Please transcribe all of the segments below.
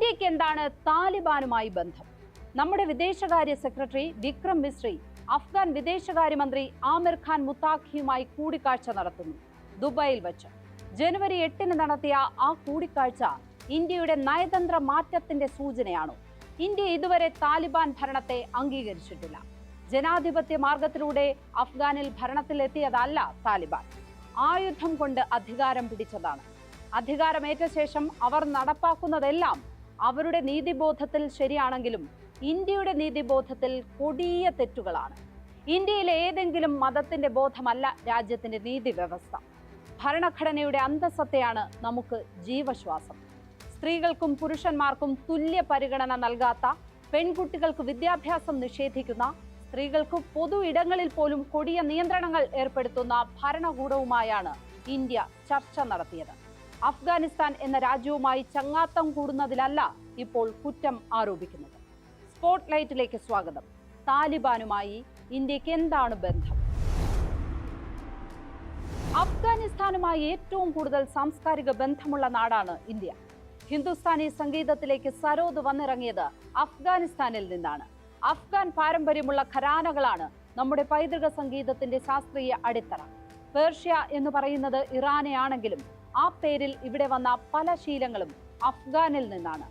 ഇന്ത്യക്ക് എന്താണ് താലിബാനുമായി ബന്ധം? നമ്മുടെ വിദേശകാര്യ സെക്രട്ടറി വിക്രം മിശ്രി അഫ്ഗാൻ വിദേശകാര്യമന്ത്രി ആമിർ ഖാൻ മുത്താഖിയുമായി കൂടിക്കാഴ്ച നടത്തുന്നു ദുബായിൽ വച്ച്. ജനുവരി 8 നടത്തിയ ആ കൂടിക്കാഴ്ച ഇന്ത്യയുടെ നയതന്ത്ര മാറ്റത്തിന്റെ സൂചനയാണോ? ഇന്ത്യ ഇതുവരെ താലിബാൻ ഭരണത്തെ അംഗീകരിച്ചിട്ടില്ല. ജനാധിപത്യ മാർഗത്തിലൂടെ അഫ്ഗാനിൽ ഭരണത്തിലെത്തിയതല്ല താലിബാൻ. ആയുധം കൊണ്ട് അധികാരം പിടിച്ചതാണ്. അധികാരമേറ്റ ശേഷം അവർ നടപ്പാക്കുന്നതെല്ലാം അവരുടെ നീതിബോധത്തിൽ ശരിയാണെങ്കിലും ഇന്ത്യയുടെ നീതിബോധത്തിൽ കൊടിയ തെറ്റുകളാണ്. ഇന്ത്യയിലെ ഏതെങ്കിലും മതത്തിന്റെ ബോധമല്ല രാജ്യത്തിന്റെ നീതി വ്യവസ്ഥ. ഭരണഘടനയുടെ അന്തസ്സത്തെയാണ് നമുക്ക് ജീവശ്വാസം. സ്ത്രീകൾക്കും പുരുഷന്മാർക്കും തുല്യ പരിഗണന നൽകാത്ത, പെൺകുട്ടികൾക്ക് വിദ്യാഭ്യാസം നിഷേധിക്കുന്ന, സ്ത്രീകൾക്ക് പൊതു ഇടങ്ങളിൽ പോലും കൊടിയ നിയന്ത്രണങ്ങൾ ഏർപ്പെടുത്തുന്ന ഭരണകൂടവുമായാണ് ഇന്ത്യ ചർച്ച നടത്തിയത്. അഫ്ഗാനിസ്ഥാൻ എന്ന രാജ്യവുമായി ചങ്ങാത്തം കൂടുന്നതിലല്ല ഇപ്പോൾ കുറ്റം ആരോപിക്കുന്നത്. സ്പോട്ട് ലൈറ്റിലേക്ക് സ്വാഗതം. താലിബാനുമായി ഇന്ത്യക്ക് എന്താണ് ബന്ധം? അഫ്ഗാനിസ്ഥാനുമായി ഏറ്റവും കൂടുതൽ സാംസ്കാരിക ബന്ധമുള്ള നാടാണ് ഇന്ത്യ. ഹിന്ദുസ്ഥാനി സംഗീതത്തിലേക്ക് സരോദ് വന്നിറങ്ങിയത് അഫ്ഗാനിസ്ഥാനിൽ നിന്നാണ്. അഫ്ഗാൻ പാരമ്പര്യമുള്ള ഘരാനകളാണ് നമ്മുടെ പൈതൃക സംഗീതത്തിന്റെ ശാസ്ത്രീയ അടിത്തറ. പേർഷ്യ എന്ന് പറയുന്നത് ഇറാനെയാണെങ്കിലും ആ പേരിൽ ഇവിടെ വന്ന പല ശീലങ്ങളും അഫ്ഗാനിൽ നിന്നാണ്.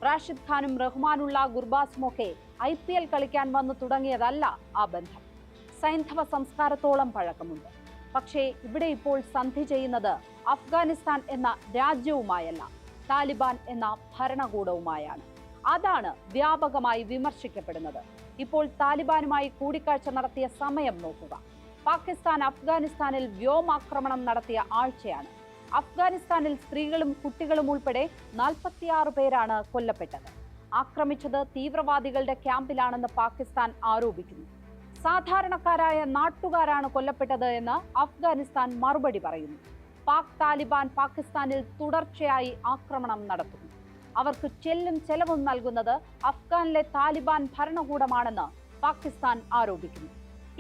റാഷിദ് ഖാനും റഹ്മാനുള്ള ഗുർബാസുമൊക്കെ IPL കളിക്കാൻ വന്നു തുടങ്ങിയതല്ല ആ ബന്ധം. സൈന്ധവ സംസ്കാരത്തോളം പഴക്കമുണ്ട്. പക്ഷേ ഇവിടെ ഇപ്പോൾ സന്ധി ചെയ്യുന്നത് അഫ്ഗാനിസ്ഥാൻ എന്ന രാജ്യവുമായല്ല, താലിബാൻ എന്ന ഭരണകൂടവുമായാണ്. അതാണ് വ്യാപകമായി വിമർശിക്കപ്പെടുന്നത്. ഇപ്പോൾ താലിബാനുമായി കൂടിക്കാഴ്ച നടത്തിയ സമയം നോക്കുക. പാകിസ്ഥാൻ അഫ്ഗാനിസ്ഥാനിൽ വ്യോമാക്രമണം നടത്തിയ ആഴ്ചയാണ്. അഫ്ഗാനിസ്ഥാനിൽ സ്ത്രീകളും കുട്ടികളും ഉൾപ്പെടെ 46 പേരാണ് കൊല്ലപ്പെട്ടത്. ആക്രമിച്ചത് തീവ്രവാദികളുടെ ക്യാമ്പിലാണെന്ന് പാകിസ്ഥാൻ ആരോപിക്കുന്നു. സാധാരണക്കാരായ നാട്ടുകാരാണ് കൊല്ലപ്പെട്ടത് എന്ന് അഫ്ഗാനിസ്ഥാൻ മറുപടി പറയുന്നു. പാക് താലിബാൻ പാകിസ്ഥാനിൽ തുടർച്ചയായി ആക്രമണം നടത്തുന്നു. അവർക്ക് ചെലവും നൽകുന്നത് അഫ്ഗാനിലെ താലിബാൻ ഭരണകൂടമാണെന്ന് പാകിസ്ഥാൻ ആരോപിക്കുന്നു.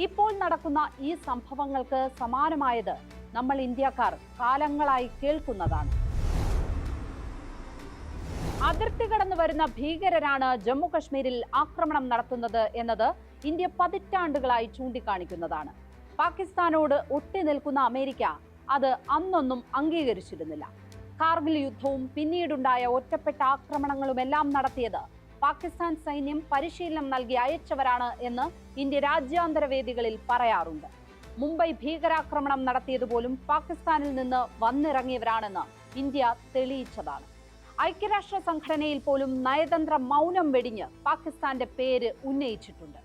ഇപ്പോൾ നടക്കുന്ന ഈ സംഭവങ്ങൾക്ക് സമാനമായത് നമ്മൾ ഇന്ത്യക്കാർ കാലങ്ങളായി കേൾക്കുന്നതാണ്. അതിർത്തി കടന്നു വരുന്ന ഭീകരരാണ് ജമ്മു കശ്മീരിൽ ആക്രമണം നടത്തുന്നത് എന്നത് ഇന്ത്യ പതിറ്റാണ്ടുകളായി ചൂണ്ടിക്കാണിക്കുന്നതാണ്. പാകിസ്ഥാനോട് ഒട്ടി നിൽക്കുന്ന അമേരിക്ക അത് അന്നൊന്നും അംഗീകരിച്ചിരുന്നില്ല. കാർഗിൽ യുദ്ധവും പിന്നീടുണ്ടായ ഒറ്റപ്പെട്ട ആക്രമണങ്ങളുമെല്ലാം നടത്തിയത് പാകിസ്ഥാൻ സൈന്യം പരിശീലനം നൽകി അയച്ചവരാണ് എന്ന് ഇന്ത്യ രാജ്യാന്തര വേദികളിൽ പറയാറുണ്ട്. മുംബൈ ഭീകരാക്രമണം നടത്തിയതുപോലും പാകിസ്ഥാനിൽ നിന്ന് വന്നിറങ്ങിയവരാണെന്ന് ഇന്ത്യ തെളിയിച്ചതാണ്. ഐക്യരാഷ്ട്ര സംഘടനയിൽ പോലും നയതന്ത്ര മൗനം വെടിഞ്ഞ് പാകിസ്ഥാന്റെ പേര് ഉന്നയിച്ചിട്ടുണ്ട്.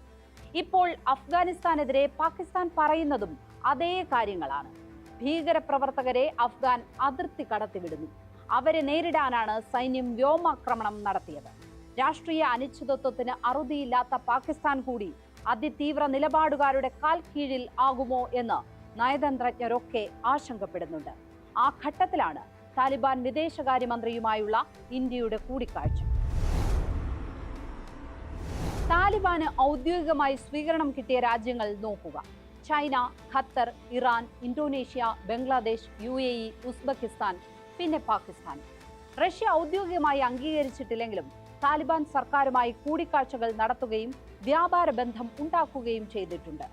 ഇപ്പോൾ അഫ്ഗാനിസ്ഥാനെതിരെ പാകിസ്ഥാൻ പറയുന്നതും അതേ കാര്യങ്ങളാണ്. ഭീകരപ്രവർത്തകരെ അഫ്ഗാൻ അതിർത്തി കടത്തിവിടുന്നു. അവരെ നേരിടാനാണ് സൈന്യം വ്യോമാക്രമണം നടത്തിയത്. രാഷ്ട്രീയ അനിശ്ചിതത്വത്തിന് അറുതിയില്ലാത്ത പാകിസ്ഥാൻ കൂടി അതിതീവ്ര നിലപാടുകാരുടെ കാൽ കീഴിൽ ആകുമോ എന്ന് നയതന്ത്രജ്ഞരൊക്കെ ആശങ്കപ്പെടുന്നുണ്ട്. ആ ഘട്ടത്തിലാണ് താലിബാൻ വിദേശകാര്യമന്ത്രിയുമായുള്ള ഇന്ത്യയുടെ കൂടിക്കാഴ്ച. താലിബാന് ഔദ്യോഗികമായി സ്വീകരണം കിട്ടിയ രാജ്യങ്ങൾ നോക്കുക. China, Qatar, Iran, Indonesia, Bangladesh, UAE, Uzbekistan, പിന്നെ പാകിസ്ഥാൻ. റഷ്യ ഔദ്യോഗികമായി അംഗീകരിച്ചിട്ടില്ലെങ്കിലും താലിബാൻ സർക്കാരുമായി കൂടിക്കാഴ്ചകൾ നടത്തുകയും വ്യാപാര ബന്ധം ഉണ്ടാക്കുകയും ചെയ്തിട്ടുണ്ട്.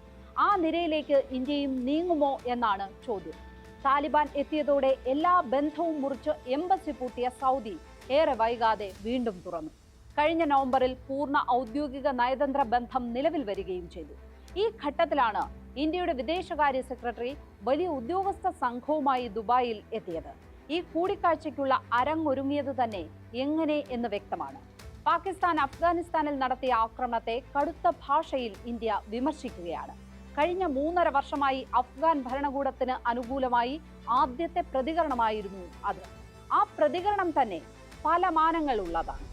ആ നിരയിലേക്ക് ഇന്ത്യയും നീങ്ങുമോ എന്നാണ് ചോദ്യം. താലിബാൻ എത്തിയതോടെ എല്ലാ ബന്ധവും മുറിച്ച് എംബസി പൂട്ടിയ സൗദി ഏറെ വൈകാതെ വീണ്ടും തുറന്നു. കഴിഞ്ഞ നവംബറിൽ പൂർണ്ണ ഔദ്യോഗിക നയതന്ത്ര ബന്ധം നിലവിൽ വരികയും ചെയ്തു. ഈ ഘട്ടത്തിലാണ് ഇന്ത്യയുടെ വിദേശകാര്യ സെക്രട്ടറി വലിയ ഉദ്യോഗസ്ഥ സംഘവുമായി ദുബായിൽ എത്തിയത്. ഈ കൂടിക്കാഴ്ചയ്ക്കുള്ള അരങ്ങൊരുങ്ങിയത് തന്നെ എങ്ങനെ എന്ന് വ്യക്തമാണ്. പാകിസ്ഥാൻ അഫ്ഗാനിസ്ഥാനിൽ നടത്തിയ ആക്രമണത്തെ കടുത്ത ഭാഷയിൽ ഇന്ത്യ വിമർശിക്കുകയാണ്. കഴിഞ്ഞ 3.5 വർഷമായി അഫ്ഗാൻ ഭരണകൂടത്തിന് അനുകൂലമായി ആദ്യത്തെ പ്രതികരണമായിരുന്നു അത്. ആ പ്രതികരണം തന്നെ പല മാനങ്ങളുള്ളതാണ്.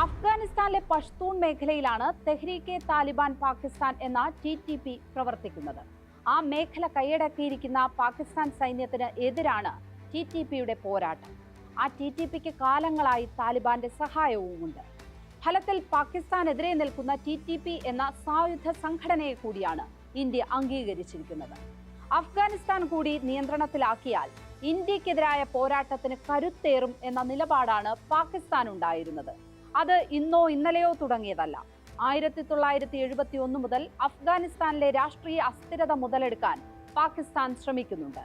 അഫ്ഗാനിസ്ഥാനിലെ പഷ്തൂൺ മേഖലയിലാണ് തെഹ്രീക്കെ താലിബാൻ പാകിസ്ഥാൻ എന്ന TTP പ്രവർത്തിക്കുന്നത്. ആ മേഖല കൈയടക്കിയിരിക്കുന്ന പാകിസ്ഥാൻ സൈന്യത്തിന് എതിരാണ് TTPയുടെ പോരാട്ടം. ആ TTPക്ക് കാലങ്ങളായി താലിബാന്റെ സഹായവുമുണ്ട്. ഫലത്തിൽ പാകിസ്ഥാനെതിരെ നിൽക്കുന്ന TTP എന്ന സായുധ സംഘടനയെ കൂടിയാണ് ഇന്ത്യ അംഗീകരിച്ചിരിക്കുന്നത്. അഫ്ഗാനിസ്ഥാൻ കൂടി നിയന്ത്രണത്തിലാക്കിയാൽ ഇന്ത്യക്കെതിരായ പോരാട്ടത്തിന് കരുത്തേറും എന്ന നിലപാടാണ് പാകിസ്ഥാൻ ഉണ്ടായിരുന്നത്. അത് ഇന്നോ ഇന്നലെയോ തുടങ്ങിയതല്ല. 1971 മുതൽ അഫ്ഗാനിസ്ഥാനിലെ രാഷ്ട്രീയ അസ്ഥിരത മുതലെടുക്കാൻ പാകിസ്ഥാൻ ശ്രമിക്കുന്നുണ്ട്.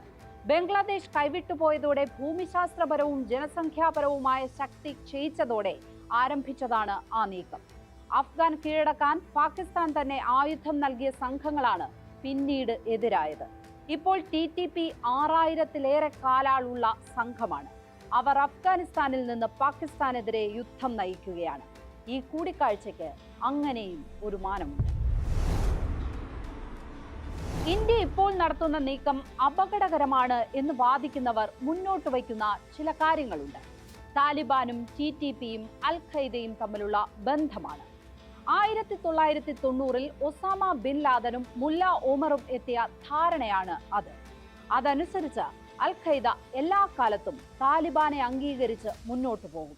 ബംഗ്ലാദേശ് കൈവിട്ടുപോയതോടെ ഭൂമിശാസ്ത്രപരവും ജനസംഖ്യാപരവുമായ ശക്തി ക്ഷയിച്ചതോടെ ആരംഭിച്ചതാണ് ആ നീക്കം. അഫ്ഗാൻ കീഴടക്കാൻ പാകിസ്ഥാൻ തന്നെ ആയുധം നൽകിയ സംഘങ്ങളാണ് പിന്നീട് എതിരായത്. ഇപ്പോൾ TTP 6000-ലേറെ കാലാളുള്ള സംഘമാണ്. അവർ അഫ്ഗാനിസ്ഥാനിൽ നിന്ന് പാകിസ്ഥാനെതിരെ യുദ്ധം നയിക്കുകയാണ്. ഈ കൂടിക്കാഴ്ചയ്ക്ക് അങ്ങനെയും ഒരു മാനമുണ്ട്. ഇന്ത്യ ഇപ്പോൾ നടത്തുന്ന നീക്കം അപകടകരമാണ് എന്ന് വാദിക്കുന്നവർ മുന്നോട്ട് വയ്ക്കുന്ന ചില കാര്യങ്ങളുണ്ട്. താലിബാനും TTPയും അൽ ഖൈദയും തമ്മിലുള്ള ബന്ധമാണ്. 1990-ൽ ഒസാമ ബിൻ ലാദനും മുല്ല ഒമറും എത്തിയ ധാരണയാണ് അത്. അതനുസരിച്ച് അൽ ഖൈദ എല്ലാ കാലത്തും താലിബാനെ അംഗീകരിച്ച് മുന്നോട്ടു പോകും.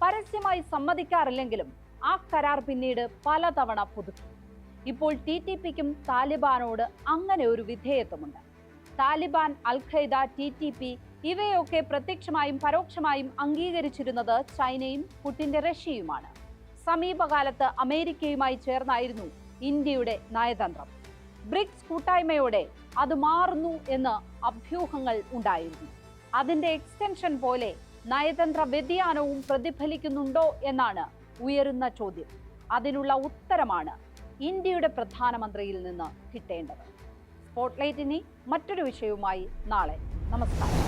പരസ്യമായി സമ്മതിക്കാറില്ലെങ്കിലും ആ കരാർ പിന്നീട് പലതവണ പുതുക്കി. ഇപ്പോൾ TTPക്കും താലിബാനോട് അങ്ങനെ ഒരു വിധേയത്വമുണ്ട്. താലിബാൻ, അൽ ഖൈദ, TTP ഇവയൊക്കെ പ്രത്യക്ഷമായും പരോക്ഷമായും അംഗീകരിച്ചിരുന്നത് ചൈനയും പുടിന്റെ റഷ്യയുമാണ്. സമീപകാലത്ത് അമേരിക്കയുമായി ചേർന്നായിരുന്നു ഇന്ത്യയുടെ നയതന്ത്രം. ബ്രിക്സ് കൂട്ടായ്മയോടെ അത് മാറുന്നു എന്ന് അഭ്യൂഹങ്ങൾ ഉണ്ടായിരുന്നു. അതിന്റെ എക്സ്റ്റൻഷൻ പോലെ നയതന്ത്ര വ്യതിയാനവും പ്രതിഫലിക്കുന്നുണ്ടോ എന്നാണ് ഉയരുന്ന ചോദ്യം. അതിനുള്ള ഉത്തരമാണ് ഇന്ത്യയുടെ പ്രധാനമന്ത്രിയിൽ നിന്ന് കിട്ടേണ്ടത്. സ്പോട്ട്ലൈറ്റ് ഇനി മറ്റൊരു വിഷയവുമായി നാളെ. നമസ്കാരം.